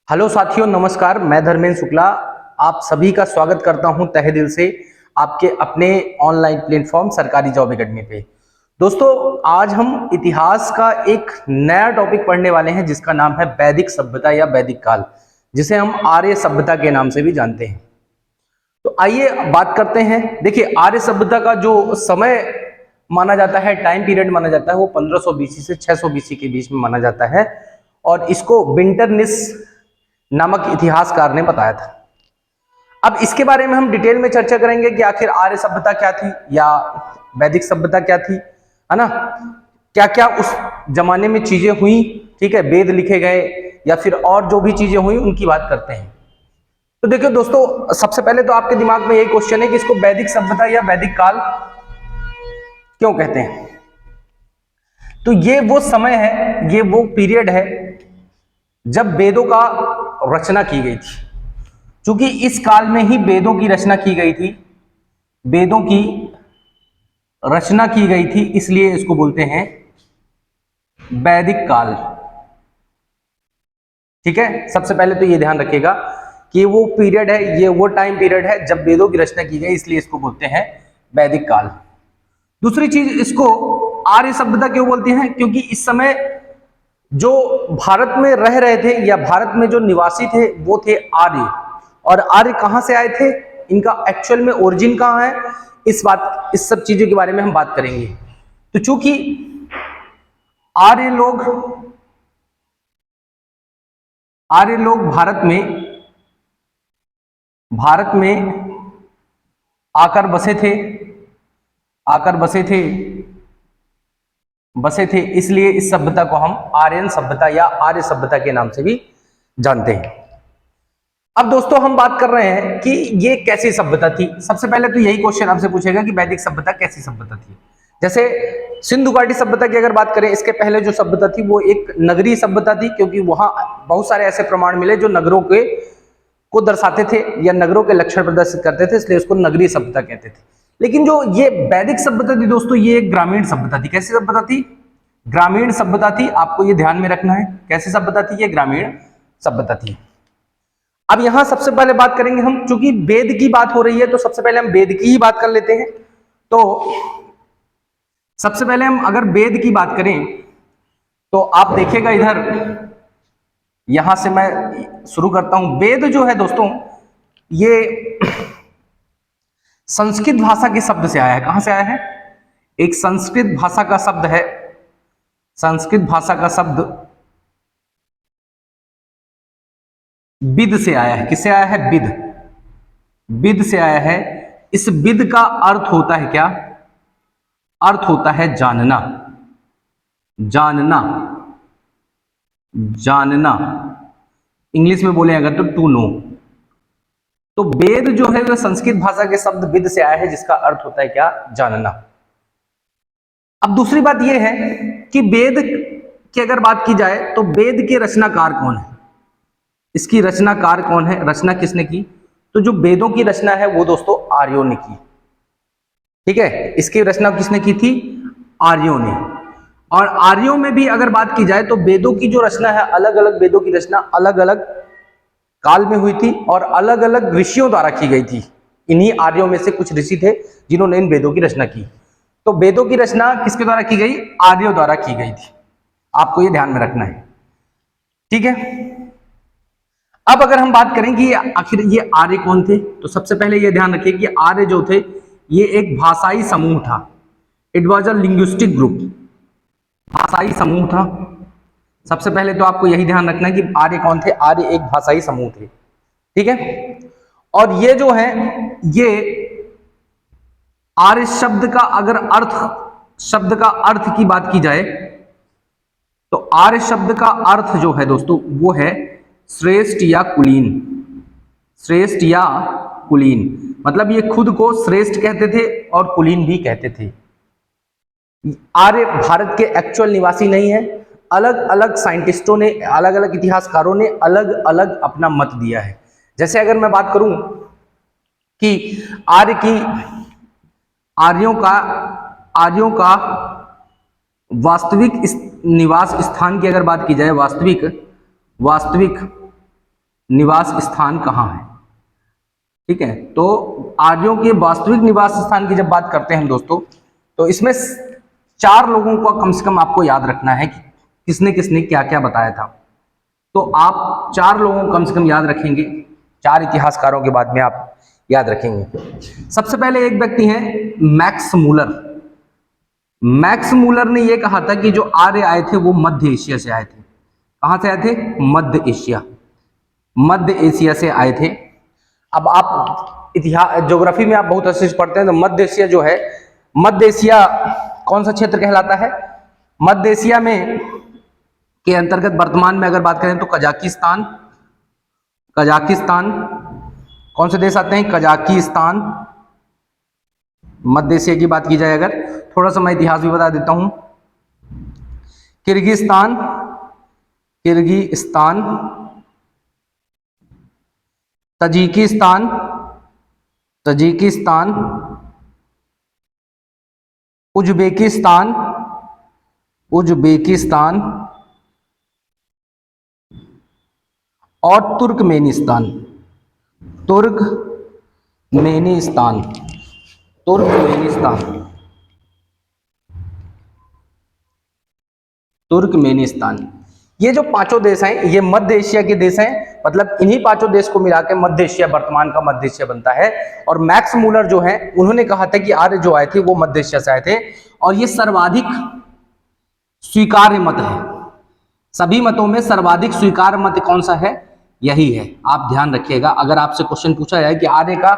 Hello साथियों, नमस्कार। मैं धर्मेंद्र शुक्ला आप सभी का स्वागत करता हूं तहे दिल से आपके अपने ऑनलाइन प्लेटफॉर्म सरकारी जॉब एकेडमी पे। दोस्तों, आज हम इतिहास का एक नया टॉपिक पढ़ने वाले हैं जिसका नाम है वैदिक सभ्यता या वैदिक काल, जिसे हम आर्य सभ्यता के नाम से भी जानते हैं। तो आइए बात करते हैं। देखिए, आर्य सभ्यता का जो समय माना जाता है, टाइम पीरियड माना जाता है, वो 1500 बीसी से 600 बीसी के बीच में माना जाता है और इसको विंटरनिस नामक इतिहासकार ने बताया था। अब इसके बारे में हम डिटेल में चर्चा करेंगे कि आखिर आर्य सभ्यता क्या थी या वैदिक सभ्यता क्या थी, है ना। क्या क्या उस जमाने में चीजें हुई, ठीक है, वेद लिखे गए या फिर और जो भी चीजें हुई उनकी बात करते हैं। तो देखिए दोस्तों, सबसे पहले तो आपके दिमाग में यही क्वेश्चन है कि इसको वैदिक सभ्यता या वैदिक काल क्यों कहते हैं। तो ये वो समय है, ये वो पीरियड है जब वेदों का रचना की गई थी। क्योंकि इस काल में ही वेदों की रचना की गई थी, वेदों की रचना की गई थी, इसलिए इसको बोलते हैं वैदिक काल। ठीक है, सबसे पहले तो ये ध्यान रखिएगा कि वो पीरियड है, ये वो टाइम पीरियड है जब वेदों की रचना की गई, इसलिए इसको बोलते हैं वैदिक काल। दूसरी चीज, इसको आर्य सभ्यता क्यों बोलते हैं? क्योंकि इस समय जो भारत में रह रहे थे या भारत में जो निवासी थे वो थे आर्य। और आर्य कहां से आए थे, इनका एक्चुअल में ओरिजिन कहां है, इस सब चीजों के बारे में हम बात करेंगे। तो चूंकि आर्य लोग भारत में आकर बसे थे, इसलिए इस सभ्यता को हम आर्यन सभ्यता या आर्य सभ्यता के नाम से भी जानते हैं। अब दोस्तों, हम बात कर रहे हैं कि ये कैसी सभ्यता थी। सबसे पहले तो यही क्वेश्चन आपसे पूछेगा कि वैदिक सभ्यता कैसी सभ्यता थी। जैसे सिंधु घाटी सभ्यता की अगर बात करें, इसके पहले जो सभ्यता थी वो एक नगरीय सभ्यता थी, क्योंकि वहां बहुत सारे ऐसे प्रमाण मिले जो नगरों के को दर्शाते थे या नगरों के लक्षण प्रदर्शित करते थे, इसलिए उसको नगरीय सभ्यता कहते थे। लेकिन जो ये वैदिक सभ्यता थी दोस्तों, ये एक ग्रामीण सभ्यता थी। कैसी सभ्यता थी? ग्रामीण सभ्यता थी। आपको ये ध्यान में रखना है, कैसी सभ्यता थी? ये ग्रामीण सभ्यता थी। अब यहां सबसे पहले बात करेंगे हम, चूंकि वेद की बात हो रही है तो सबसे पहले हम वेद की ही बात कर लेते हैं। तो सबसे पहले हम अगर वेद की बात करें तो आप देखिएगा इधर, यहां से मैं शुरू करता हूं। वेद जो है दोस्तों, ये संस्कृत भाषा के शब्द से आया है। कहां से आया है? एक संस्कृत भाषा का शब्द है। संस्कृत भाषा का शब्द विद से आया है। किससे आया है? विद। विद से आया है। इस विद का अर्थ होता है क्या? अर्थ होता है जानना। जानना, जानना। इंग्लिश में बोले अगर तो टू नो। तो वेद जो है वह संस्कृत भाषा के शब्द विद से आया है, जिसका अर्थ होता है क्या? जानना। अब दूसरी बात यह है कि वेद की अगर बात की जाए तो वेद के रचनाकार कौन है? इसकी रचनाकार कौन है? रचना किसने की? तो जो वेदों की रचना है वो दोस्तों आर्यों ने की। ठीक है, इसकी रचना किसने की थी? आर्यों ने। और आर्यों में भी अगर बात की जाए तो वेदों की जो रचना है, अलग अलग वेदों की रचना अलग अलग काल में हुई थी और अलग अलग ऋषियों द्वारा की गई थी। इन्हीं आर्यों में से कुछ ऋषि थे जिन्होंने इन वेदों की रचना की। तो वेदों की रचना किसके द्वारा की गई? आर्यों द्वारा की गई थी। आपको यह ध्यान में रखना है, ठीक है। अब अगर हम बात करें कि आखिर ये आर्य कौन थे, तो सबसे पहले ये ध्यान रखिए कि आर्य जो थे ये एक भाषाई समूह था। It was a linguistic group. भाषाई समूह था। सबसे पहले तो आपको यही ध्यान रखना है कि आर्य कौन थे? आर्य एक भाषाई समूह थे, ठीक है। और ये जो है, ये आर्य शब्द का अगर शब्द का अर्थ की बात की जाए तो आर्य शब्द का अर्थ जो है दोस्तों वो है श्रेष्ठ या कुलीन। श्रेष्ठ या कुलीन, मतलब ये खुद को श्रेष्ठ कहते थे और कुलीन भी कहते थे। आर्य भारत के एक्चुअल निवासी नहीं है। अलग अलग साइंटिस्टों ने, अलग अलग इतिहासकारों ने अलग अलग अपना मत दिया है। जैसे अगर मैं बात करूं कि आर्यों का वास्तविक निवास स्थान की अगर बात की जाए, वास्तविक निवास स्थान कहाँ है। ठीक है, तो आर्यों के वास्तविक निवास स्थान की जब बात करते हैं हम दोस्तों, तो इसमें 4 लोगों को कम से कम आपको याद रखना है कि किसने किसने क्या क्या बताया था। तो आप 4 लोगों को कम से कम याद रखेंगे, 4 इतिहासकारों के बाद में आप याद रखेंगे। सबसे पहले एक व्यक्ति हैं मैक्स मूलर। मैक्स मूलर ने यह कहा था कि जो आर्य आए थे वो मध्य एशिया से आए थे। कहां से आए थे? मध्य एशिया, मध्य एशिया से आए थे। अब आप इतिहास ज्योग्राफी में आप बहुत अच्छे से पढ़ते हैं, तो मध्य एशिया जो है, मध्य एशिया कौन सा क्षेत्र कहलाता है? मध्य एशिया में के अंतर्गत वर्तमान में अगर बात करें तो कजाकिस्तान, कजाकिस्तान कौन से देश आते हैं? कजाकिस्तान। मध्य एशिया की बात की जाए अगर, थोड़ा सा मैं इतिहास भी बता देता हूं। Kyrgyzstan, Kyrgyzstan, Tajikistan, Tajikistan, Uzbekistan, Uzbekistan और तुर्कमेनिस्तान, तुर्कमेनिस्तान, तुर्कमेनिस्तान, तुर्कमेनिस्तान। ये जो पांचों देश हैं ये मध्य एशिया के देश हैं, मतलब इन्हीं पांचों देश को मिला के मध्य एशिया, वर्तमान का मध्य एशिया बनता है। और मैक्स मूलर जो है उन्होंने कहा था कि आर्य जो आए थे वो मध्य एशिया से आए थे, और ये सर्वाधिक स्वीकार्य मत है। सभी मतों में सर्वाधिक स्वीकार्य मत कौन सा है? यही है। आप ध्यान रखिएगा, अगर आपसे क्वेश्चन पूछा जाए कि आर्य का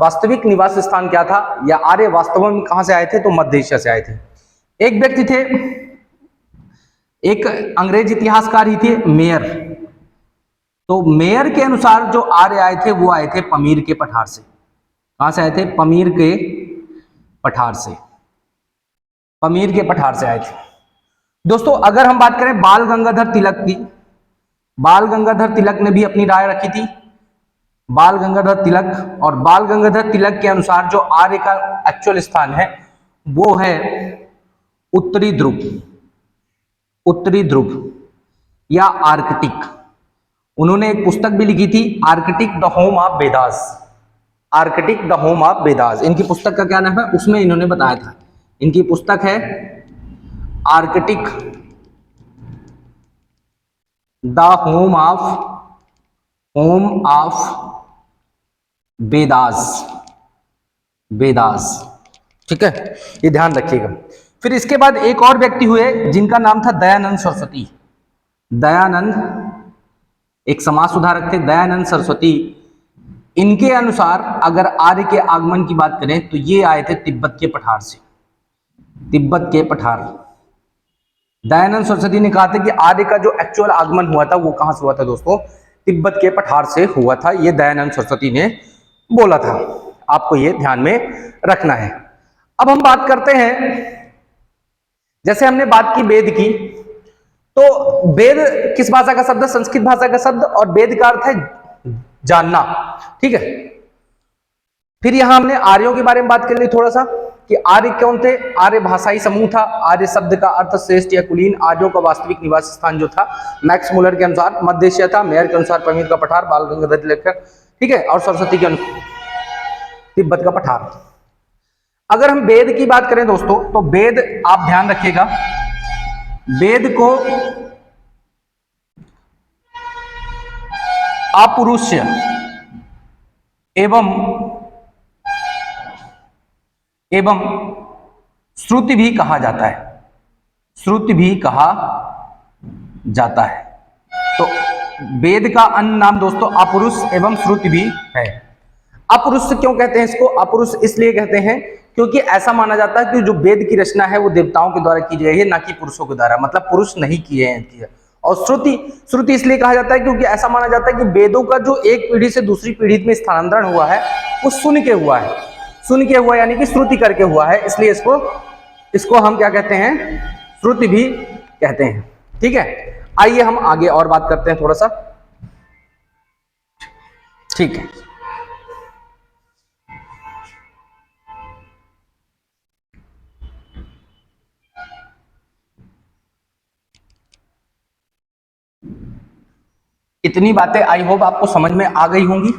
वास्तविक निवास स्थान क्या था या आर्य वास्तव में कहां से आए थे, तो मध्य एशिया से आए थे। एक व्यक्ति थे, एक अंग्रेज इतिहासकार ही थे मेयर। तो मेयर के अनुसार जो आर्य आए थे वो आए थे पमीर के पठार से। कहां से आए थे? पमीर के पठार से, पमीर के पठार से आए थे। दोस्तों अगर हम बात करें बाल गंगाधर तिलक की, बाल गंगाधर तिलक ने भी अपनी राय रखी थी, बाल गंगाधर तिलक। और बाल गंगाधर तिलक के अनुसार जो आर्य का एक्चुअल स्थान है वो है उत्तरी ध्रुव, उत्तरी ध्रुव या आर्कटिक। उन्होंने एक पुस्तक भी लिखी थी, Arctic the home of Vedas, Arctic the home of Vedas. इनकी पुस्तक का क्या नाम है? उसमें इन्होंने बताया था, इनकी पुस्तक है Arctic the home of Vedas, Vedas. ठीक है, ये ध्यान रखिएगा। फिर इसके बाद एक और व्यक्ति हुए जिनका नाम था दयानंद सरस्वती। दयानंद एक समाज सुधारक थे, दयानंद सरस्वती। इनके अनुसार अगर आर्य के आगमन की बात करें तो ये आए थे तिब्बत के पठार से, तिब्बत के पठार। दयानंद सरस्वती ने कहा था कि आर्य का जो एक्चुअल आगमन हुआ था वो कहां से हुआ था दोस्तों? तिब्बत के पठार से हुआ था, ये दयानंद सरस्वती ने बोला था। आपको ये ध्यान में रखना है। अब हम बात करते हैं, जैसे हमने बात की वेद की, तो वेद किस भाषा का शब्द है? संस्कृत भाषा का शब्द, और वेद का अर्थ है जानना। ठीक है, फिर यहां हमने आर्यों के बारे में बात कर ली थोड़ा सा कि आर्य कौन थे। आर्य भाषाई समूह था। आर्य शब्द का अर्थ श्रेष्ठ या कुलीन। आर्यों का वास्तविक निवास स्थान जो था मैक्स मुलर के अनुसार मध्य एशिया था, मेयर के अनुसार पमीर का पठार, बाल गंगाधर तिलक, ठीक है, और सरस्वती के अनुसार तिब्बत का पठार। अगर हम वेद की बात करें दोस्तों, तो वेद आप ध्यान रखिएगा, वेद को अपौरुषेय एवं श्रुति भी कहा जाता है, श्रुति भी कहा जाता है। तो वेद का अन्य नाम दोस्तों अपौरुष एवं श्रुति भी है। अपौरुष क्यों कहते हैं इसको? अपौरुष इसलिए कहते हैं क्योंकि ऐसा माना जाता है कि जो वेद की रचना है वो देवताओं के द्वारा की गई है, ना कि पुरुषों के द्वारा, मतलब पुरुष नहीं किए हैं। और श्रुति, श्रुति इसलिए कहा जाता है क्योंकि ऐसा माना जाता है कि वेदों का जो एक पीढ़ी से दूसरी पीढ़ी में स्थानांतरण हुआ है वो सुन के हुआ है, सुन के हुआ यानी कि श्रुति करके हुआ है, इसलिए इसको हम क्या कहते हैं? श्रुति भी कहते हैं। ठीक है, आइए हम आगे और बात करते हैं थोड़ा सा। ठीक है, इतनी बातें आई होप आपको समझ में आ गई होंगी।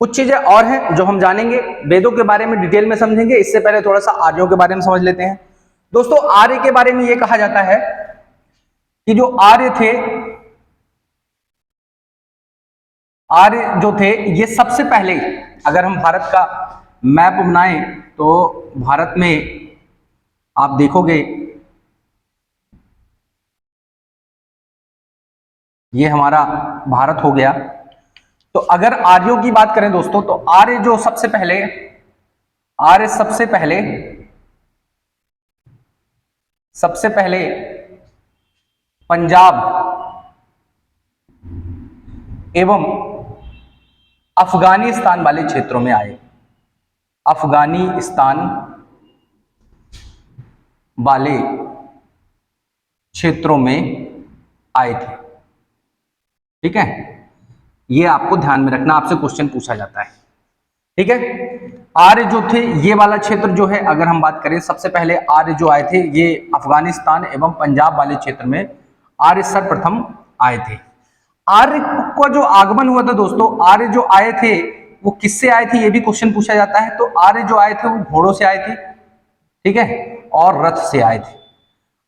कुछ चीजें और हैं जो हम जानेंगे, वेदों के बारे में डिटेल में समझेंगे। इससे पहले थोड़ा सा आर्यों के बारे में समझ लेते हैं। दोस्तों आर्य के बारे में यह कहा जाता है कि जो आर्य थे, आर्य जो थे ये सबसे पहले, अगर हम भारत का मैप बनाएं तो भारत में आप देखोगे ये हमारा भारत हो गया। तो अगर आर्यों की बात करें दोस्तों, तो आर्य जो सबसे पहले, आर्य सबसे पहले पंजाब एवं अफगानिस्तान वाले क्षेत्रों में आए। अफगानिस्तान वाले क्षेत्रों में आए थे। ठीक है, ये आपको ध्यान में रखना, आपसे क्वेश्चन पूछा जाता है। ठीक है, आर्य जो थे ये वाला क्षेत्र जो है, अगर हम बात करें सबसे पहले आर्य जो आए थे ये अफगानिस्तान एवं पंजाब वाले क्षेत्र में आर्य सर्वप्रथम आए थे। आर्य का जो आगमन हुआ था दोस्तों, आर्य जो आए थे वो किससे आए थे, ये भी क्वेश्चन पूछा जाता है। तो आर्य जो आए थे वो घोड़ों से आए थे, ठीक है, और रथ से आए थे।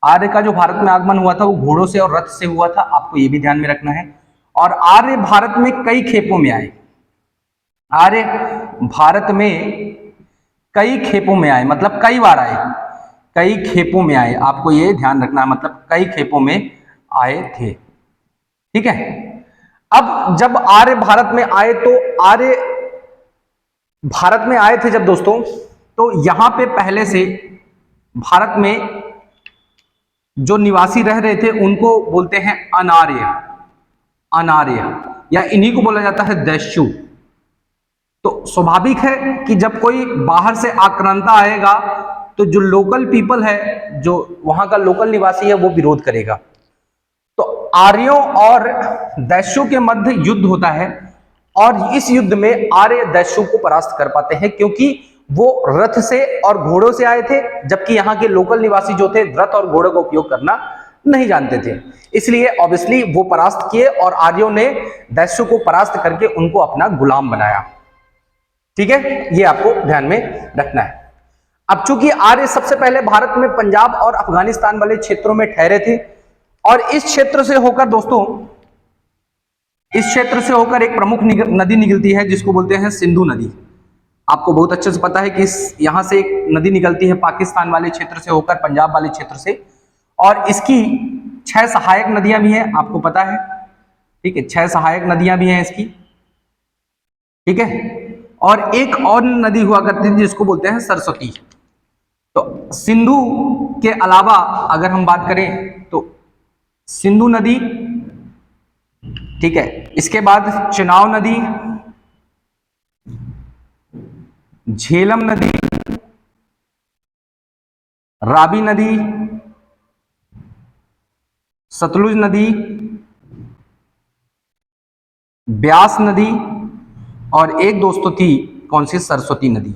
आर्य का जो भारत में आगमन हुआ था वो घोड़ों से और रथ से हुआ था, आपको ये भी ध्यान में रखना है। और आर्य भारत में कई खेपों में आए। आर्य भारत में कई खेपों में आए, मतलब कई बार आए, कई खेपों में आए, आपको ये ध्यान रखना है, मतलब कई खेपों में आए थे। ठीक है, अब जब आर्य भारत में आए तो आर्य भारत में आए थे जब दोस्तों, तो यहां पे पहले से भारत में जो निवासी रह रहे थे उनको बोलते हैं अनार्य। अनार्य या इन्हीं को बोला जाता है दैश्यु। तो स्वाभाविक है कि जब कोई बाहर से आक्रांता आएगा तो जो लोकल पीपल है, जो वहां का लोकल निवासी है, वो विरोध करेगा। तो आर्यों और दैश्यों के मध्य युद्ध होता है और इस युद्ध में आर्य दैश्यों को परास्त कर पाते हैं, क्योंकि वो रथ से और घोड़ों से आए थे, जबकि यहाँ के लोकल निवासी जो थे रथ और घोड़ों का उपयोग करना नहीं जानते थे। इसलिए ऑब्वियसली वो परास्त किए और आर्यों ने दैश्यों को परास्त करके उनको अपना गुलाम बनाया। ठीक है, ये आपको ध्यान में रखना है। अब चूंकि आर्य सबसे पहले भारत में पंजाब और अफगानिस्तान वाले क्षेत्रों में ठहरे थे, और इस क्षेत्र से होकर दोस्तों, इस क्षेत्र से होकर एक प्रमुख नदी निकलती है जिसको बोलते हैं सिंधु नदी। आपको बहुत अच्छे से पता है कि यहां से एक नदी निकलती है पाकिस्तान वाले क्षेत्र से होकर, पंजाब वाले क्षेत्र से, और इसकी 6 सहायक नदियां भी हैं, आपको पता है। ठीक है, 6 सहायक नदियां भी हैं इसकी। ठीक है, और एक और नदी हुआ करती थी जिसको बोलते हैं सरस्वती। तो सिंधु के अलावा अगर हम बात करें तो सिंधु नदी, ठीक है, इसके बाद चेनाब नदी, झेलम नदी, रावी नदी, सतलुज नदी, ब्यास नदी, और एक दोस्तों थी कौन सी, सरस्वती नदी।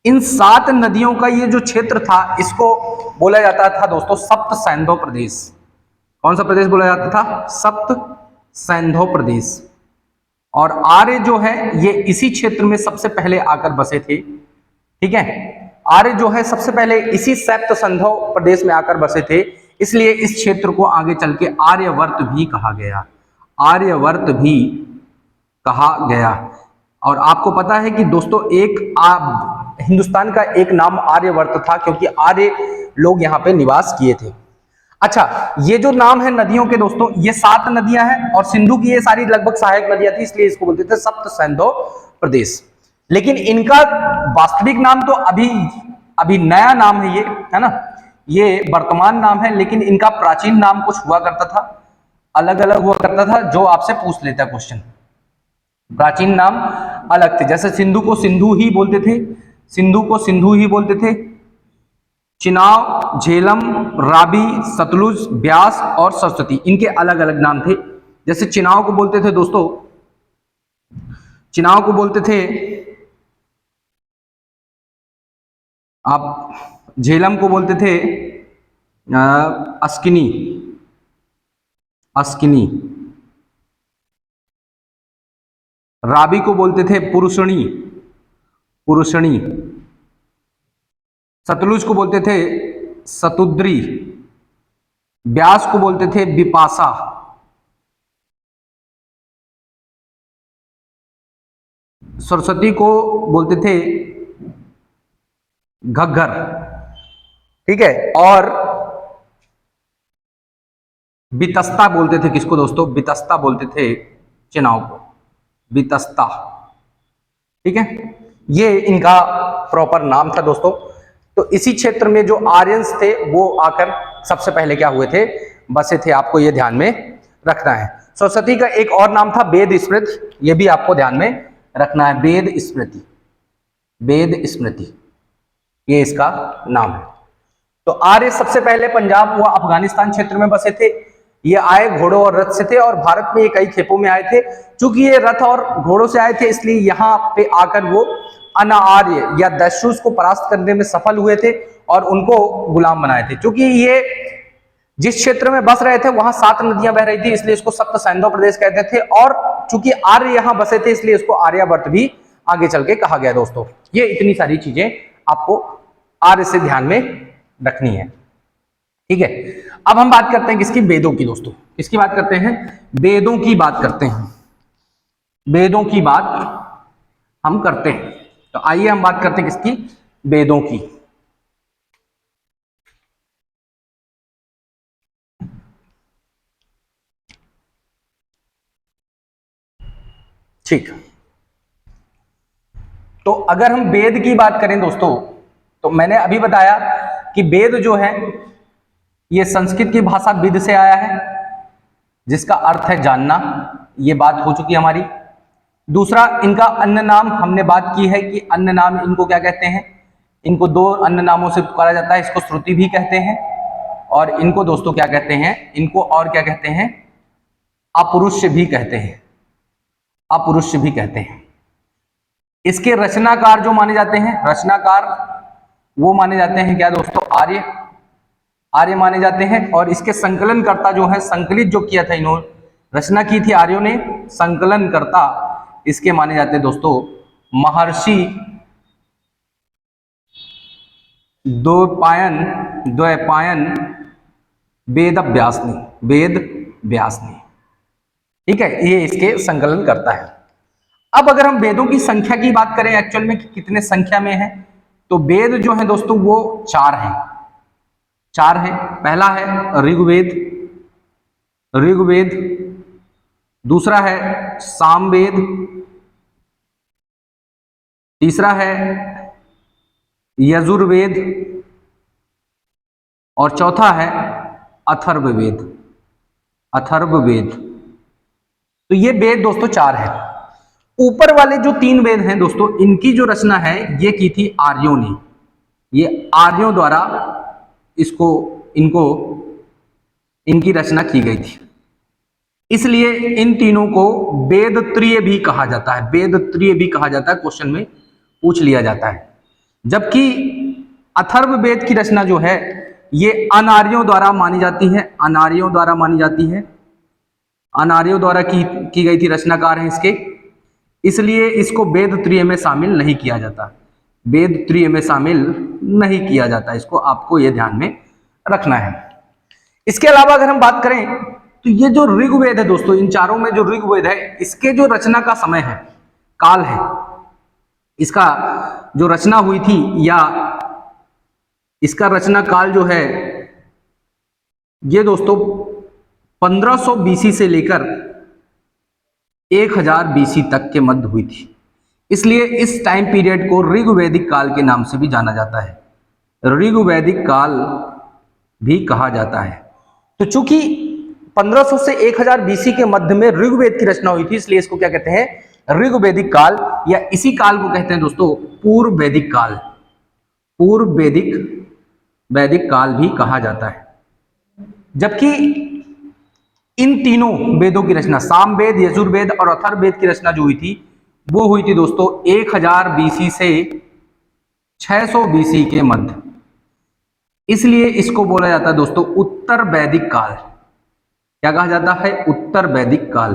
इन 7 नदियों का ये जो क्षेत्र था इसको बोला जाता था दोस्तों सप्त सैंधव प्रदेश। कौन सा प्रदेश बोला जाता था, सप्त सैंधव प्रदेश। और आर्य जो है ये इसी क्षेत्र में सबसे पहले आकर बसे थे। ठीक है, आर्य जो है सबसे पहले इसी सप्त सैंधव प्रदेश में आकर बसे थे, इसलिए इस क्षेत्र को आगे चल के आर्यवर्त भी कहा गया। आर्यवर्त भी कहा गया। और आपको पता है कि दोस्तों हिंदुस्तान का एक नाम आर्यवर्त था, क्योंकि आर्य लोग यहाँ पे निवास किए थे। अच्छा, ये जो नाम है नदियों के दोस्तों, ये 7 नदियां हैं और सिंधु की ये सारी लगभग सहायक नदियां थी, इसलिए इसको बोलते थे सप्त सैंधव प्रदेश। लेकिन इनका वास्तविक नाम तो अभी नया नाम है, ये है ना, ये वर्तमान नाम है, लेकिन इनका प्राचीन नाम कुछ हुआ करता था, अलग अलग हुआ करता था, जो आपसे पूछ लेता है क्वेश्चन। प्राचीन नाम अलग थे, जैसे सिंधु को सिंधु ही बोलते थे, सिंधु को सिंधु ही बोलते थे। चिनाब, झेलम, रावी, सतलुज, ब्यास और सरस्वती, इनके अलग अलग नाम थे। जैसे चिनाब को बोलते थे दोस्तों, चिनाब को बोलते थे आप, झेलम को बोलते थे अस्किनी, अस्किनी, राबी को बोलते थे पुरुषणी, पुरुषणी। सतलुज को बोलते थे सतुद्री। ब्यास को बोलते थे बिपाशा। सरस्वती को बोलते थे घग्गर, ठीक है। और बितस्ता बोलते थे किसको दोस्तों? बितस्ता बोलते थे चुनाव को, बितस्ता, ठीक है। ये इनका प्रॉपर नाम था दोस्तों। तो इसी क्षेत्र में जो आर्यंस थे वो आकर सबसे पहले क्या हुए थे? बसे थे। आपको ये ध्यान में रखना है। सरस्वती का एक और नाम था वेद स्मृति, ये भी आपको ध्यान में रखना है। वेद स्मृति, वेद स्मृति, ये इसका नाम है। तो आर्य सबसे पहले पंजाब व अफगानिस्तान क्षेत्र में बसे थे। ये आए घोड़ों और रथ से थे और भारत में ये कई खेपों में आए थे। चूंकि ये रथ और घोड़ों से आए थे इसलिए यहाँ पे आकर वो अनार्य या दस्युस को परास्त करने में सफल हुए थे और उनको गुलाम बनाए थे। क्योंकि ये जिस क्षेत्र में बस रहे थे वहां 7 नदियां बह रही थी, इसलिए इसको सप्त सैंधव प्रदेश कहते थे। और चूंकि आर्य यहां बसे थे इसलिए इसको आर्यावर्त भी आगे चल के कहा गया दोस्तों। ये इतनी सारी चीजें आपको आर्य से ध्यान में रखनी है, ठीक है। अब हम बात करते हैं किसकी? वेदों की दोस्तों। किसकी बात करते हैं? वेदों की बात करते हैं। वेदों की बात हम करते हैं। तो आइए हम बात करते हैं किसकी? वेदों की। ठीक। तो अगर हम वेद की बात करें दोस्तों, तो मैंने अभी बताया कि वेद जो है ये संस्कृत की भाषा विद से आया है, जिसका अर्थ है जानना। ये बात हो चुकी हमारी। दूसरा, इनका अन्य नाम हमने बात की है कि अन्य नाम इनको क्या कहते हैं? इनको 2 अन्य नामों से पुकारा जाता है। इसको श्रुति भी कहते हैं और इनको दोस्तों क्या कहते हैं? इनको और क्या कहते हैं? अपरुष्य भी कहते हैं, अपरुष्य भी कहते हैं। इसके रचनाकार जो माने जाते हैं, रचनाकार वो माने जाते हैं क्या दोस्तों? आर्य, आर्य माने जाते हैं। और इसके संकलनकर्ता जो है, संकलित जो किया था इन्होंने, रचना की थी आर्यों ने, संकलनकर्ता इसके माने जाते हैं दोस्तों महर्षि द्वैपायन वेद व्यासनी, वेद व्यासनी, ठीक है। ये इसके संकलन करता है। अब अगर हम वेदों की संख्या की बात करें एक्चुअल में कि कितने संख्या में है, तो वेद जो है दोस्तों वो 4 है, 4 है। पहला है ऋग्वेद, ऋग्वेद। दूसरा है सामवेद। तीसरा है यजुर्वेद और चौथा है अथर्ववेद, अथर्ववेद। तो ये वेद दोस्तों 4 है। ऊपर वाले जो 3 वेद हैं दोस्तों, इनकी जो रचना है ये की थी आर्यों ने। ये आर्यों द्वारा इनकी रचना की गई थी। इसलिए इन तीनों को वेदत्रीय भी कहा जाता है, वेदत्रीय भी कहा जाता है, क्वेश्चन में पूछ लिया जाता है। जबकि अथर्ववेद की रचना जो है ये अनार्यों द्वारा मानी जाती है, अनार्यों द्वारा मानी जाती है, अनार्यों द्वारा की गई थी, रचनाकार है इसके। इसलिए इसको वेदत्रीय में शामिल नहीं किया जाता, वेदत्रीय में शामिल नहीं किया जाता। इसको आपको ये ध्यान में रखना है। इसके अलावा अगर हम बात करें तो ये जो ऋग्वेद है दोस्तों, इन चारों में जो ऋग्वेद है इसके जो रचना का समय है, काल है, इसका जो रचना हुई थी या इसका रचना काल जो है ये दोस्तों 1500 बीसी से लेकर 1000 बीसी तक के मध्य हुई थी। इसलिए इस टाइम पीरियड को ऋग्वैदिक काल के नाम से भी जाना जाता है, ऋग्वैदिक काल भी कहा जाता है। तो चूंकि 1500 से 1000 बीसी के मध्य में ऋग्वेद की रचना हुई थी, इसलिए इसको क्या कहते हैं? ऋग्वैदिक काल, या इसी काल को कहते हैं दोस्तों पूर्व वैदिक काल, पूर्व वैदिक काल भी कहा जाता है। जबकि इन तीनों वेदों की रचना, सामवेद, यजुर्वेद और अथर्ववेद की रचना जो हुई थी वो हुई थी दोस्तों 1000 बीसी से 600 बीसी के मध्य। इसलिए इसको बोला जाता है दोस्तों उत्तर वैदिक काल। क्या कहा जाता है? उत्तर वैदिक काल।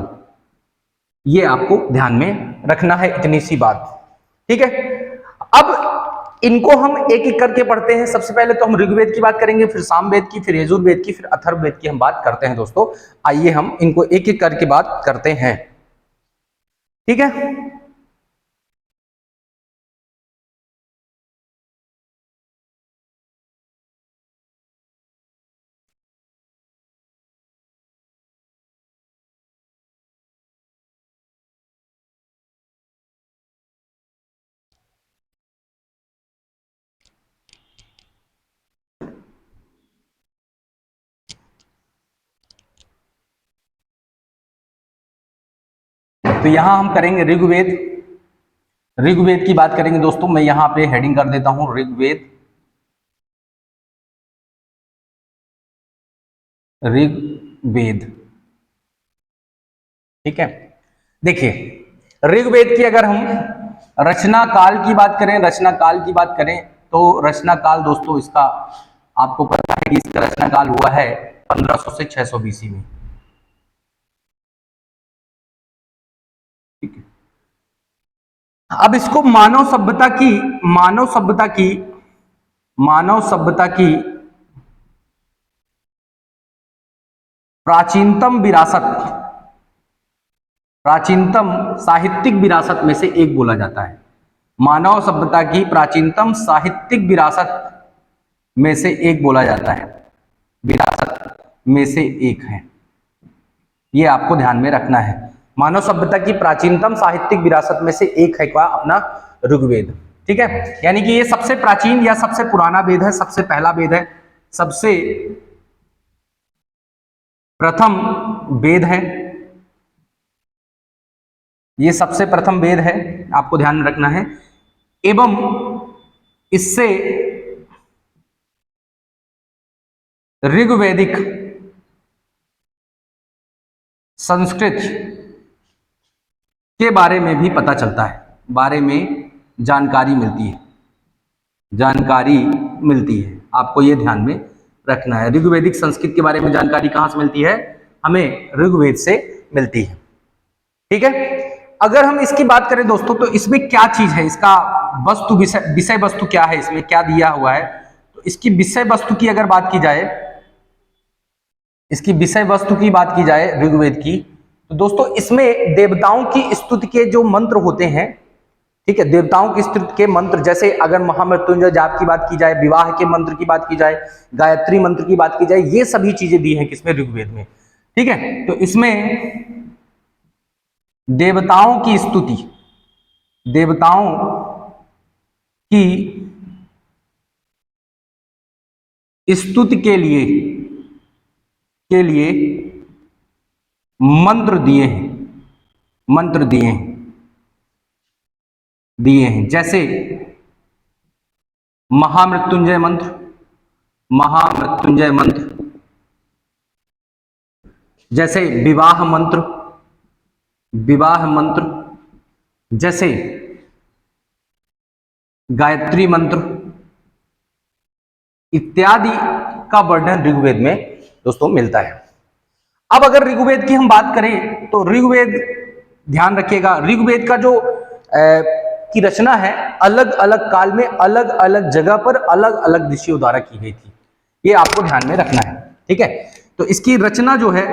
ये आपको ध्यान में रखना है, इतनी सी बात। ठीक है, अब इनको हम एक एक करके पढ़ते हैं। सबसे पहले तो हम ऋग्वेद की बात करेंगे, फिर सामवेद की, फिर यजुर्वेद की, फिर अथर्ववेद की हम बात करते हैं दोस्तों। आइए हम इनको एक एक करके बात करते हैं। ठीक है, तो यहां हम करेंगे ऋग्वेद। ऋग्वेद की बात करेंगे दोस्तों। मैं यहां पे हेडिंग कर देता हूं ऋग्वेद। ऋग्वेद, ठीक है। देखिए, ऋग्वेद की अगर हम रचना काल की बात करें, रचना काल की बात करें तो रचना काल दोस्तों इसका आपको पता है कि इसका रचना काल हुआ है 1500 से 600 बीसी में। ठीक है, अब इसको मानव सभ्यता की प्राचीनतम विरासत, प्राचीनतम साहित्यिक विरासत में से एक बोला जाता है। मानव सभ्यता की प्राचीनतम साहित्यिक विरासत में से एक बोला जाता है, विरासत में से एक है। ये आपको ध्यान में रखना है। मानव सभ्यता की प्राचीनतम साहित्यिक विरासत में से एक है क्या? अपना ऋग्वेद। ठीक है, यानी कि ये सबसे प्राचीन या सबसे पुराना वेद है, सबसे पहला वेद है, सबसे प्रथम वेद है। ये सबसे प्रथम वेद है, आपको ध्यान में रखना है। एवं इससे ऋग्वैदिक संस्कृत के बारे में भी पता चलता है, बारे में जानकारी मिलती है, जानकारी मिलती है। आपको यह ध्यान में रखना है। ऋग्वैदिक संस्कृत के बारे में जानकारी कहां से मिलती है? हमें ऋग्वेद से मिलती है। ठीक है, अगर हम इसकी बात करें दोस्तों तो इसमें क्या चीज है, इसका वस्तु विषय वस्तु क्या है, इसमें क्या दिया हुआ है? तो इसकी विषय वस्तु की अगर बात की जाए, इसकी विषय वस्तु की बात की जाए ऋग्वेद की, तो दोस्तों इसमें देवताओं की स्तुति के जो मंत्र होते हैं, ठीक है, देवताओं की स्तुति के मंत्र, जैसे अगर महामृत्युंजय जाप की बात की जाए, विवाह के मंत्र की बात की जाए, गायत्री मंत्र की बात की जाए, ये सभी चीजें दी हैं किसमें? ऋग्वेद में। ठीक है, तो इसमें देवताओं की स्तुति, देवताओं की स्तुति के लिए मंत्र दिए हैं, मंत्र दिए हैं, जैसे महामृत्युंजय मंत्र, महामृत्युंजय मंत्र, जैसे विवाह मंत्र, विवाह मंत्र, जैसे गायत्री मंत्र इत्यादि का वर्णन ऋग्वेद में दोस्तों मिलता है। अब अगर ऋग्वेद की हम बात करें तो ऋग्वेद, ध्यान रखिएगा, ऋग्वेद का जो की रचना है अलग अलग काल में अलग अलग जगह पर अलग अलग ऋषियों द्वारा की गई थी। ये आपको ध्यान में रखना है। ठीक है, तो इसकी रचना जो है,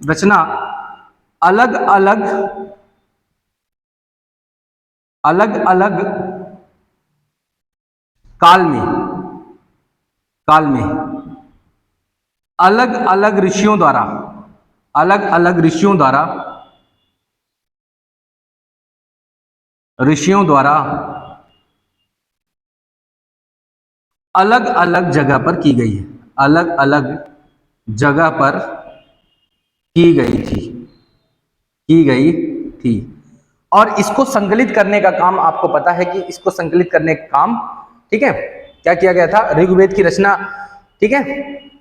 रचना अलग अलग काल में अलग अलग ऋषियों द्वारा, अलग अलग ऋषियों द्वारा अलग अलग जगह पर की गई है, अलग अलग जगह पर की गई थी। और इसको संकलित करने का काम, आपको पता है कि इसको संकलित करने का काम, ठीक है, क्या किया गया था? ऋग्वेद की रचना, ठीक है,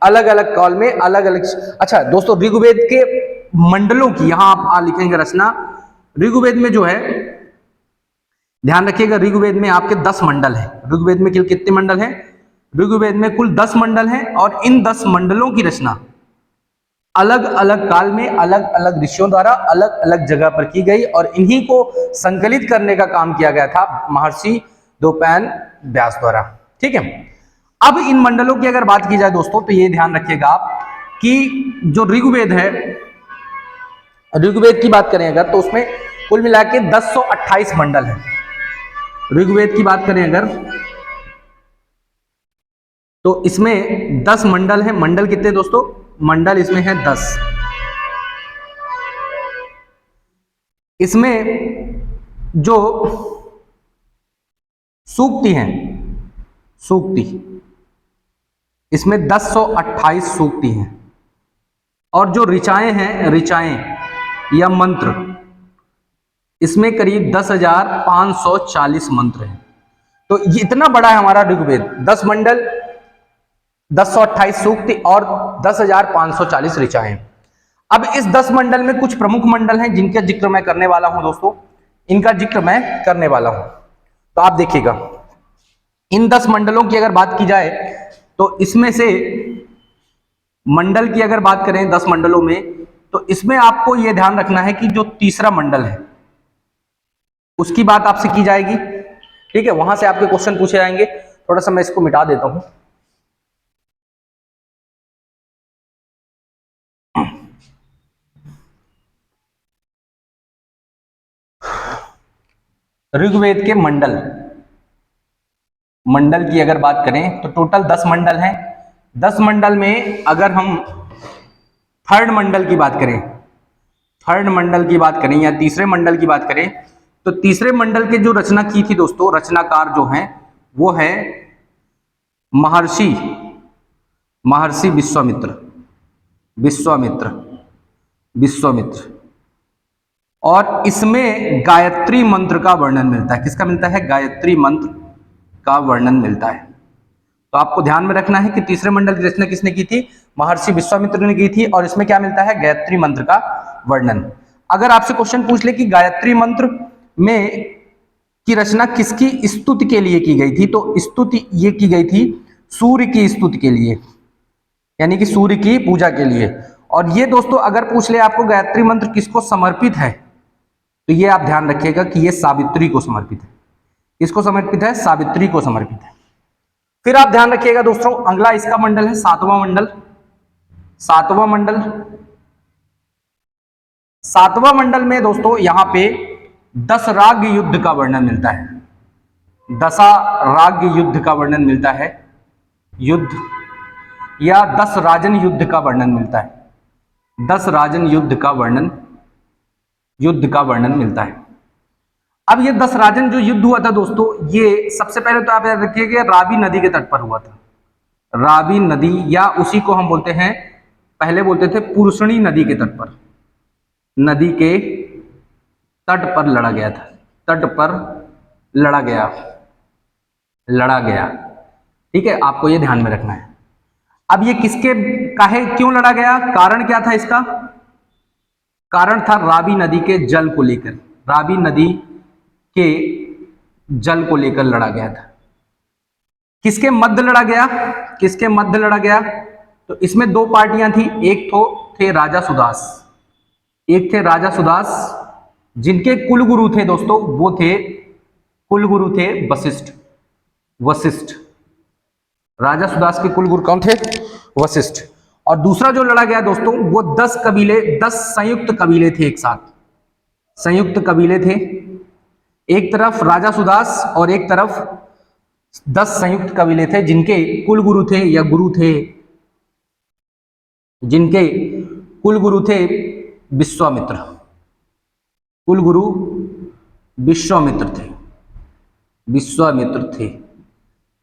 अलग अलग काल में अलग अलग। अच्छा दोस्तों, ऋग्वेद के मंडलों की यहां आप लिखेंगे रचना। ऋग्वेद में जो है, ध्यान रखिएगा, ऋग्वेद में आपके 10 मंडल है। ऋग्वेद में कुल कितने मंडल हैं? ऋग्वेद में कुल 10 मंडल हैं, और इन 10 मंडलों की रचना अलग अलग काल में अलग अलग ऋषियों द्वारा अलग अलग जगह पर की गई और इन्हीं को संकलित करने का काम किया गया था महर्षि द्रौपद व्यास द्वारा। ठीक है, अब इन मंडलों की अगर बात की जाए दोस्तों तो ये ध्यान रखिएगा आप कि जो ऋग्वेद है, ऋग्वेद की बात करें अगर तो उसमें कुल मिला के 1028 मंडल है। ऋग्वेद की बात करें अगर तो इसमें 10 मंडल है। मंडल कितने दोस्तों? मंडल इसमें है 10। इसमें जो सूक्ति हैं, सूक्ति इसमें 1028 सूक्ति हैं और जो ऋचाएं हैं, ऋचाएं या मंत्र इसमें करीब 10,540 मंत्र हैं। तो ये इतना बड़ा है हमारा ऋग्वेद, 10 मंडल, 1028 सूक्ति और 10,540 ऋचाएं। अब इस 10 मंडल में कुछ प्रमुख मंडल हैं जिनका जिक्र मैं करने वाला हूं दोस्तों, इनका जिक्र मैं करने वाला हूं। तो आप देखिएगा इन 10 मंडलों की अगर बात की जाए तो इसमें से मंडल की अगर बात करें 10 मंडलों में तो इसमें आपको यह ध्यान रखना है कि जो तीसरा मंडल है उसकी बात आपसे की जाएगी। ठीक है, वहां से आपके क्वेश्चन पूछे जाएंगे। थोड़ा सा मैं इसको मिटा देता हूं। ऋग्वेद के मंडल, मंडल की अगर बात करें तो टोटल 10 मंडल हैं। 10 मंडल में अगर हम थर्ड मंडल की बात करें, थर्ड मंडल की बात करें या तीसरे मंडल की बात करें तो तीसरे मंडल के जो रचना की थी दोस्तों, रचनाकार जो हैं वो है महर्षि महर्षि विश्वामित्र, विश्वामित्र, विश्वामित्र। और इसमें गायत्री मंत्र का वर्णन मिलता है। किसका मिलता है? गायत्री मंत्र का वर्णन मिलता है। तो आपको ध्यान में रखना है कि तीसरे मंडल की रचना किसने की थी? महर्षि विश्वामित्र ने की थी और इसमें क्या मिलता है? गायत्री मंत्र का वर्णन। अगर आपसे क्वेश्चन पूछ ले कि गायत्री मंत्र में की रचना किसकी स्तुति के लिए की गई थी, तो स्तुति ये की गई थी सूर्य की स्तुति के लिए, यानी कि सूर्य की पूजा के लिए। और ये दोस्तों अगर पूछ ले आपको गायत्री मंत्र किसको समर्पित है तो ये आप ध्यान रखिएगा कि ये सावित्री को समर्पित है। किसको समर्पित है? सावित्री को समर्पित है। फिर आप ध्यान रखिएगा दोस्तों अगला इसका मंडल है सातवां मंडल। सातवां मंडल, सातवां मंडल में दोस्तों यहां पे दशराग युद्ध का वर्णन मिलता है। दशराग युद्ध का वर्णन मिलता है, युद्ध या 10 राजन युद्ध का वर्णन मिलता है। 10 राजन युद्ध का वर्णन, युद्ध का वर्णन मिलता है। अब ये 10 राजन जो युद्ध हुआ था दोस्तों, ये सबसे पहले तो आप याद रखिए रावी नदी के तट पर हुआ था। रावी नदी या उसी को हम बोलते हैं, पहले बोलते थे पुरुषणी नदी के तट पर, नदी के तट पर लड़ा गया था। तट पर लड़ा गया, लड़ा गया। ठीक है, आपको ये ध्यान में रखना है। अब ये किसके काहे क्यों लड़ा गया? कारण क्या था इसका? कारण था रावी नदी के जल को लेकर, रावी नदी के जल को लेकर लड़ा गया था। किसके मध्य लड़ा गया? किसके मध्य लड़ा गया? तो इसमें दो पार्टियां थी। एक तो थे राजा सुदास, एक थे राजा सुदास जिनके कुलगुरु थे दोस्तों, वो थे कुलगुरु थे वशिष्ठ, वशिष्ठ। राजा सुदास के कुलगुरु कौन थे? वशिष्ठ। और दूसरा जो लड़ा गया दोस्तों वो 10 कबीले, 10 संयुक्त कबीले थे एक साथ, संयुक्त कबीले थे। एक तरफ राजा सुदास और एक तरफ 10 संयुक्त कबीले थे जिनके कुलगुरु थे या गुरु थे, जिनके कुलगुरु थे विश्वामित्र, कुलगुरु विश्वामित्र थे, विश्वामित्र थे।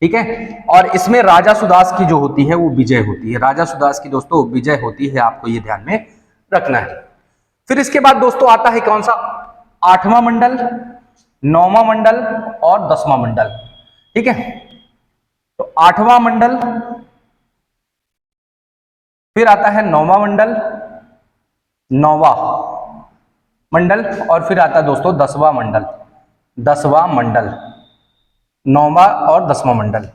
ठीक है, और इसमें राजा सुदास की जो होती है वो विजय होती है। राजा सुदास की दोस्तों विजय होती है, आपको ये ध्यान में रखना है। फिर इसके बाद दोस्तों आता है कौन सा? 8वां मंडल, 9वां मंडल और 10वां मंडल। ठीक है, तो 8वां मंडल, फिर आता है 9वां मंडल, 9वां मंडल, और फिर आता है दोस्तों 10वां मंडल, 10वां मंडल, 9वां और 10वां मंडल।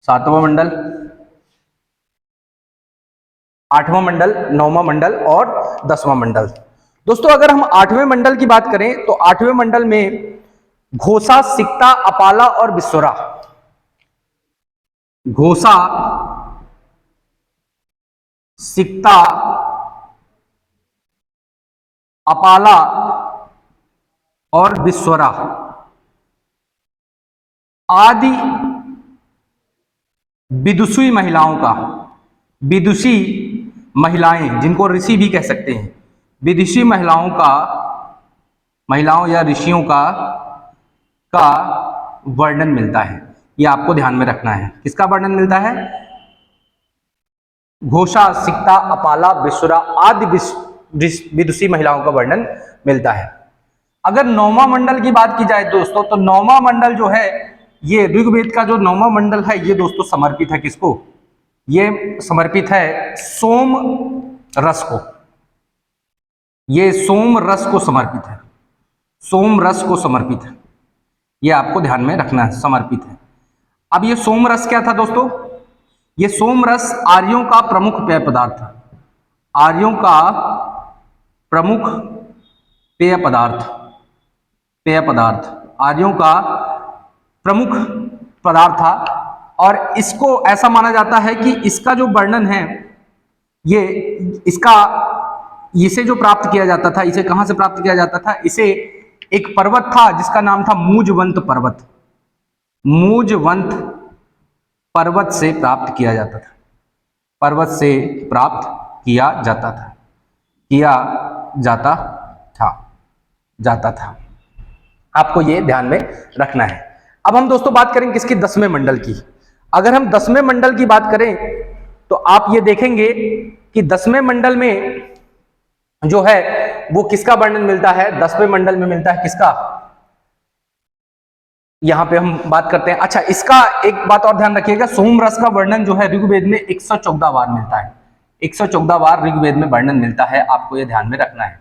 सातवां मंडल, आठवां मंडल, नौवां मंडल और 10वां मंडल। दोस्तों अगर हम आठवें मंडल की बात करें तो आठवें मंडल में घोषा, सिकता, अपाला और बिस्वरा। घोषा, सिकता, अपाला और बिस्वरा आदि विदुषी महिलाओं का, विदुषी महिलाएं जिनको ऋषि भी कह सकते हैं, विदुषी महिलाओं का, महिलाओं या ऋषियों का वर्णन मिलता है। ये आपको ध्यान में रखना है। किसका वर्णन मिलता है? घोषा, सिकता, अपाला, बिस्वरा आदि विदुषी महिलाओं का वर्णन मिलता है। अगर नौवां मंडल की बात की जाए दोस्तों, तो नौवां मंडल जो है, ये ऋग्वेद का जो नौवां मंडल है, ये दोस्तों समर्पित है किसको? ये समर्पित है सोम रस को। ये सोम रस को समर्पित है, सोम रस को समर्पित है। ये आपको ध्यान में रखना है, समर्पित है। अब ये सोम रस क्या था दोस्तों? ये सोम रस आर्यों का प्रमुख पेय पदार्थ था। आर्यों का प्रमुख पेय पदार्थ, पेय पदार्थ आर्यों का प्रमुख पदार्थ था। और इसको ऐसा माना जाता है कि इसका जो वर्णन है, ये इसका, इसे जो प्राप्त किया जाता था, इसे कहां से प्राप्त किया जाता था? इसे एक पर्वत था जिसका नाम था मूजवंत पर्वत। मूजवंत पर्वत से प्राप्त किया जाता था, पर्वत से प्राप्त किया जाता था, किया जाता था, जाता था। आपको ये ध्यान में रखना है। अब हम दोस्तों बात करें किसकी? 10वें मंडल की। अगर हम 10वें मंडल की बात करें तो आप ये देखेंगे कि 10वें मंडल में जो है वो किसका वर्णन मिलता है? 10वें मंडल में मिलता है किसका? यहां पे हम बात करते हैं। अच्छा, इसका एक बात और ध्यान रखिएगा, सोम रस का वर्णन जो है ऋग्वेद में 114 बार मिलता है। 114 बार ऋग्वेद में वर्णन मिलता है, आपको ये ध्यान में रखना है।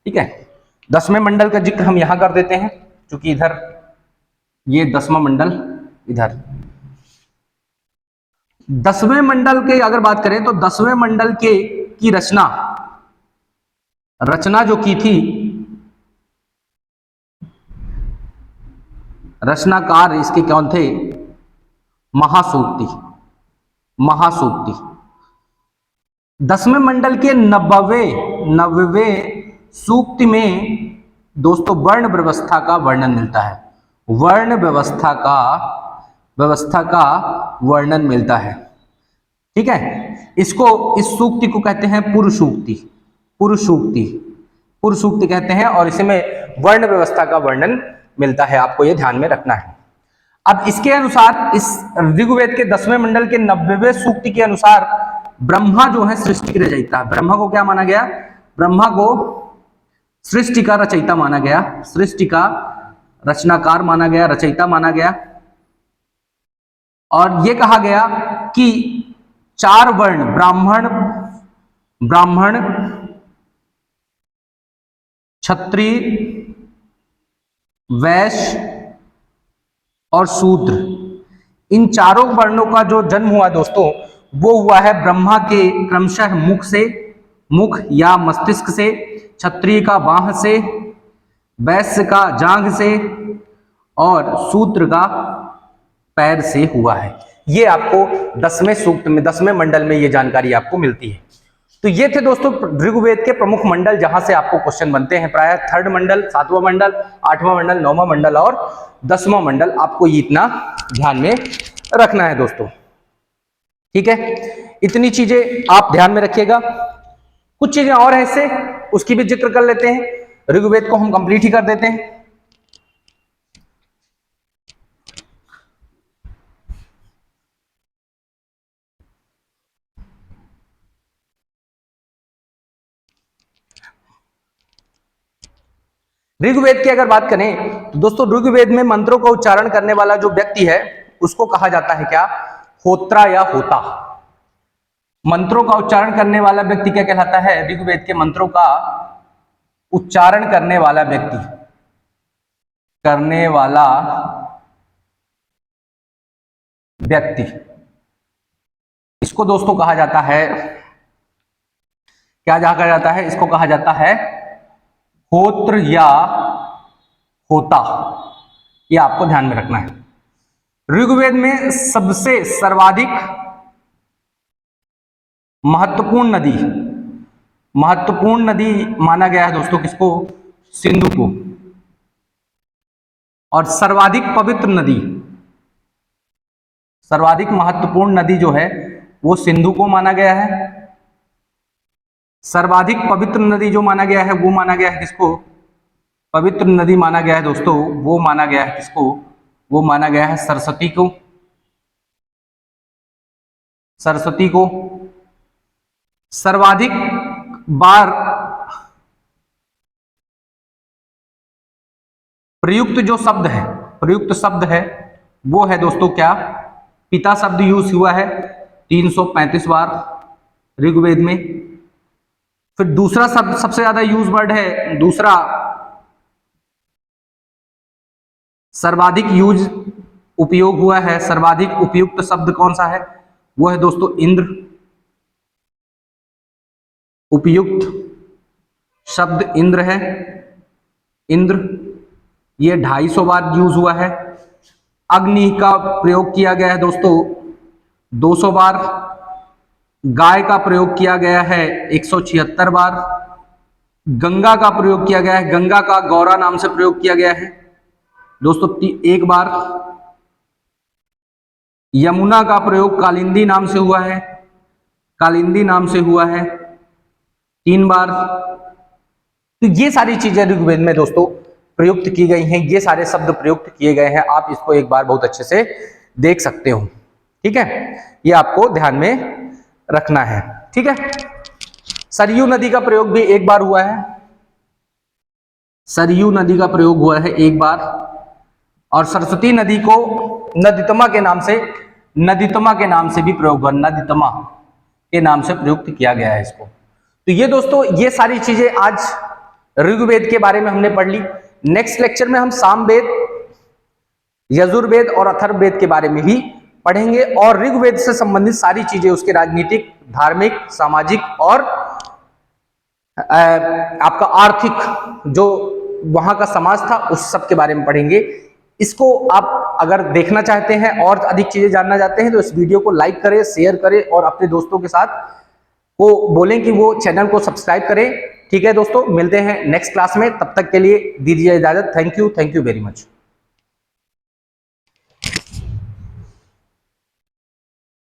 ठीक है, 10वें मंडल का जिक्र हम यहां कर देते हैं, क्योंकि इधर ये 10वां मंडल, इधर 10वें मंडल के अगर बात करें तो 10वें मंडल के की रचना जो की थी, रचनाकार इसके कौन थे? महासूक्ति, महासूक्ति। 10वें मंडल के 90वें सूक्त में दोस्तों वर्ण व्यवस्था का वर्णन मिलता है। वर्ण व्यवस्था का वर्णन मिलता है। ठीक है, इसको, इस सूक्ति को कहते हैं पुरुषूक्ति, पुरुषूक्ति, पुरुषूक्ति कहते हैं। और इसमें वर्ण व्यवस्था का वर्णन मिलता है, आपको यह ध्यान में रखना है। अब इसके अनुसार, इस ऋग्वेद के 10वें मंडल के 90वें सूक्ति के अनुसार ब्रह्मा जो है सृष्टि की रचयिता। ब्रह्मा को क्या माना गया? ब्रह्मा को सृष्टि का रचयिता माना गया, सृष्टि का रचनाकार माना गया, रचयिता माना गया। और यह कहा गया कि 4 वर्ण, ब्राह्मण, क्षत्रिय, वैश्य और शूद्र, इन चारों वर्णों का जो जन्म हुआ दोस्तों, वो हुआ है ब्रह्मा के क्रमशः मुख या मस्तिष्क से, क्षत्रिय का बाह से, वैश्य का जांघ से और शूद्र का पैर से हुआ है। ये आपको 10वें सूक्त में, 10वें मंडल में ये जानकारी आपको मिलती है। तो ये थे दोस्तों ऋग्वेद के प्रमुख मंडल, जहां से आपको क्वेश्चन बनते हैं प्राय 3rd मंडल, 7वां मंडल, 8वां मंडल, 9वां मंडल और 10वां मंडल। आपको ये इतना ध्यान में रखना है दोस्तों। ठीक है, इतनी चीजें आप ध्यान में रखिएगा। कुछ चीजें और हैं इससे, उसकी भी जिक्र कर लेते हैं। ऋग्वेद को हम कंप्लीट ही कर देते हैं। ऋग्वेद की अगर बात करें तो दोस्तों ऋग्वेद में मंत्रों का उच्चारण करने वाला जो व्यक्ति है उसको कहा जाता है क्या? होत्रा या होता। मंत्रों का उच्चारण करने वाला व्यक्ति क्या कहलाता है? ऋग्वेद के मंत्रों का उच्चारण करने वाला व्यक्ति, करने वाला व्यक्ति इसको दोस्तों कहा जाता है, क्या कहा जाता है, इसको कहा जाता है होत्र या होता। ये आपको ध्यान में रखना है। ऋग्वेद में सबसे सर्वाधिक महत्वपूर्ण नदी माना गया है दोस्तों किसको? सिंधु को। और सर्वाधिक महत्वपूर्ण नदी जो है वो सिंधु को माना गया है। सर्वाधिक पवित्र नदी जो माना गया है वो माना गया है किसको? पवित्र नदी माना गया है दोस्तों, वो माना गया है किसको? वो माना गया है सरस्वती को। सर्वाधिक बार प्रयुक्त शब्द है वो है दोस्तों क्या? पिता शब्द यूज हुआ है 335 बार ऋग्वेद में। फिर दूसरा शब्द सबसे ज्यादा यूज वर्ड है, दूसरा सर्वाधिक यूज उपयोग हुआ है, सर्वाधिक उपयुक्त शब्द कौन सा है? वो है दोस्तों इंद्र। उपयुक्त शब्द इंद्र है, इंद्र। ये 250 बार यूज हुआ है। अग्नि का प्रयोग किया गया है दोस्तों 200 बार। गाय का प्रयोग किया गया है 176 बार। गंगा का प्रयोग किया गया है, गंगा का गौरा नाम से प्रयोग किया गया है दोस्तों 1 बार। यमुना का प्रयोग कालिंदी नाम से हुआ है, 3 बार। तो ये सारी चीजें ऋग्वेद में दोस्तों प्रयुक्त की गई हैं, ये सारे शब्द प्रयुक्त किए गए हैं। आप इसको एक बार बहुत अच्छे से देख सकते हो, ठीक है? ये आपको ध्यान में रखना है, ठीक है? सरयू नदी का प्रयोग भी 1 बार हुआ है, सरयू नदी का प्रयोग हुआ है 1 बार। और सरस्वती नदी को नदीतमा के नाम से भी प्रयोग हुआ, नदीतमा के नाम से प्रयुक्त किया गया है इसको। तो ये दोस्तों ये सारी चीजें आज ऋग्वेद के बारे में हमने पढ़ ली। नेक्स्ट लेक्चर में हम सामवेद, यजुर्वेद और अथर्ववेद के बारे में भी पढ़ेंगे और ऋग्वेद से संबंधित सारी चीजें, उसके राजनीतिक, धार्मिक, सामाजिक और आपका आर्थिक जो वहां का समाज था उस सब के बारे में पढ़ेंगे। इसको आप अगर देखना चाहते हैं और अधिक चीजें जानना चाहते हैं तो इस वीडियो को लाइक करें, शेयर करें और अपने दोस्तों के साथ को बोलें कि वो चैनल को सब्सक्राइब करें। ठीक है दोस्तों, मिलते हैं नेक्स्ट क्लास में, तब तक के लिए दीजिए इजाजत। Thank you very much.